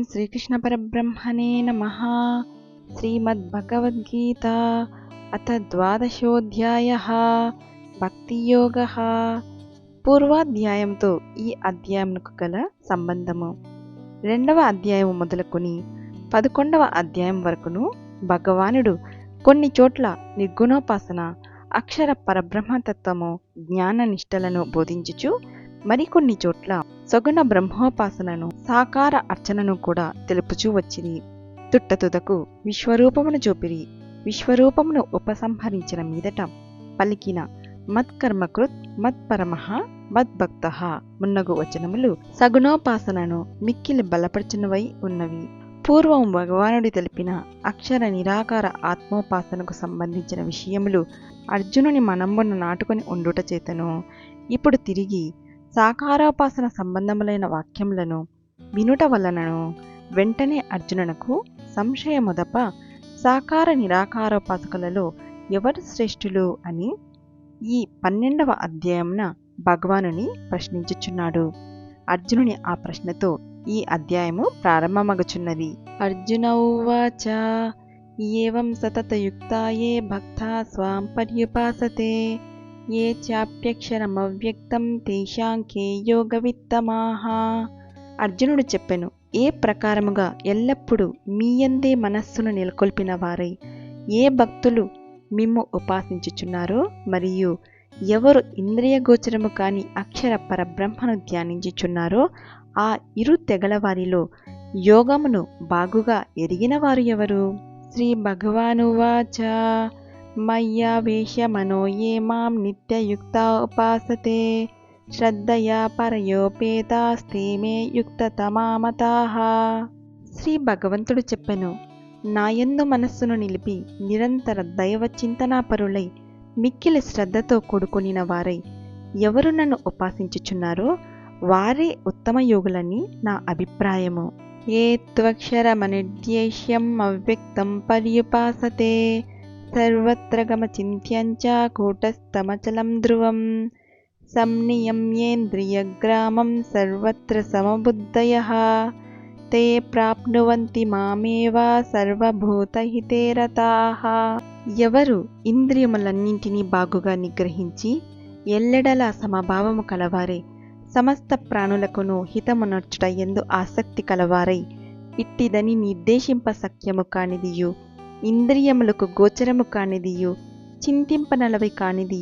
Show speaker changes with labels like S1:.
S1: శ్రీకృష్ణ పరబ్రహ్మణే నమః. శ్రీమద్భగవద్గీత అథ ద్వాదశోऽధ్యాయః భక్తియోగః. పూర్వాధ్యాయంతో ఈ అధ్యాయంకు గల సంబంధము. 2వ అధ్యాయం మొదలుకొని 11వ అధ్యాయం వరకును భగవానుడు కొన్ని చోట్ల నిర్గుణోపాసన, అక్షర పరబ్రహ్మతత్వము, జ్ఞాన నిష్టలను బోధించుచు, మరికొన్ని చోట్ల సగుణ బ్రహ్మోపాసనను, సాకార అర్చనను కూడా తెలుపుచూ వచ్చింది. తుట్టతుదకు విశ్వరూపమును చూపిరి. విశ్వరూపమును ఉపసంహరించిన మీదట పలికిన మత్కర్మకృత్ మత్పరమః మద్భక్తః మున్నగు వచనములు సగుణోపాసనను మిక్కిలి బలపరచునవై ఉన్నవి. పూర్వం భగవానుడి తెలిపిన అక్షర నిరాకార ఆత్మోపాసనకు సంబంధించిన విషయములు అర్జునుని మనంబున నాటుకొని ఉండుట చేతను ఇప్పుడు తిరిగి సాకారోపాసన సంబంధములైన వాక్యములను వినుట వలనను వెంటనే అర్జునునకు సంశయముదప సాకార నిరాకారోపాసకులలో ఎవరు శ్రేష్ఠులు అని ఈ 12వ అధ్యాయమున భగవానుని ప్రశ్నించుచున్నాడు. అర్జునుని ఆ ప్రశ్నతో ఈ అధ్యాయము ప్రారంభమగుచున్నది. అర్జున ఉవాచ ఏవం సతతయుక్తాయే భక్తా స్వాం పర్యుపాసతే ఏ చాప్యక్షరమవ్యక్తం తేషాం కే యోగవిత్తమాః. అర్జునుడు చెప్పెను, ఏ ప్రకారముగా ఎల్లప్పుడూ మీయందే మనస్సును నెలకొల్పిన వారై ఏ భక్తులు మిమ్ము ఉపాసించుచున్నారో, మరియు ఎవరు ఇంద్రియ గోచరము కాని అక్షర పరబ్రహ్మను ధ్యానించుచున్నారో ఆ ఇరు తెగల వారిలో యోగమును బాగుగా ఎరిగిన వారు ఎవరు? శ్రీ భగవానువాచ మయ్యావేశమనో ఏ మాం నిత్యయుక్తా ఉపాసతే శ్రద్ధయా పరయోపేతాస్తే మే యుక్తతమా మతాః. శ్రీ భగవంతుడు చెప్పెను, నాయందు మనస్సును నిలిపి నిరంతర దైవ చింతనాపరులై మిక్కిలి శ్రద్ధతో కూడుకొనిన వారై ఎవరు నన్ను ఉపాసించుచున్నారో వారే ఉత్తమ యోగులని నా అభిప్రాయము. ఏ త్వక్షరమనిర్దేశ్యం అవ్యక్తం పర్యుపాసతే సర్వత్ర గమచింత్యంచ కూటస్థమచలం ధ్రువం సంనియమ్యేంద్రియగ్రామం సర్వత్ర సమబుద్ధయః తే ప్రాప్నువంతి మామేవ సర్వభూతహితే రతాః. ఎవరు ఇంద్రియములన్నింటినీ బాగుగా నిగ్రహించి ఎల్లెడలా సమభావము కలవారై సమస్త ప్రాణులకును హితమునర్చుట యందు ఆసక్తి కలవారై ఇట్టిదని నిర్దేశింప సఖ్యము కానిదియు ఇంద్రియములకు గోచరము కానిదియు చింతింపనలవి కానిది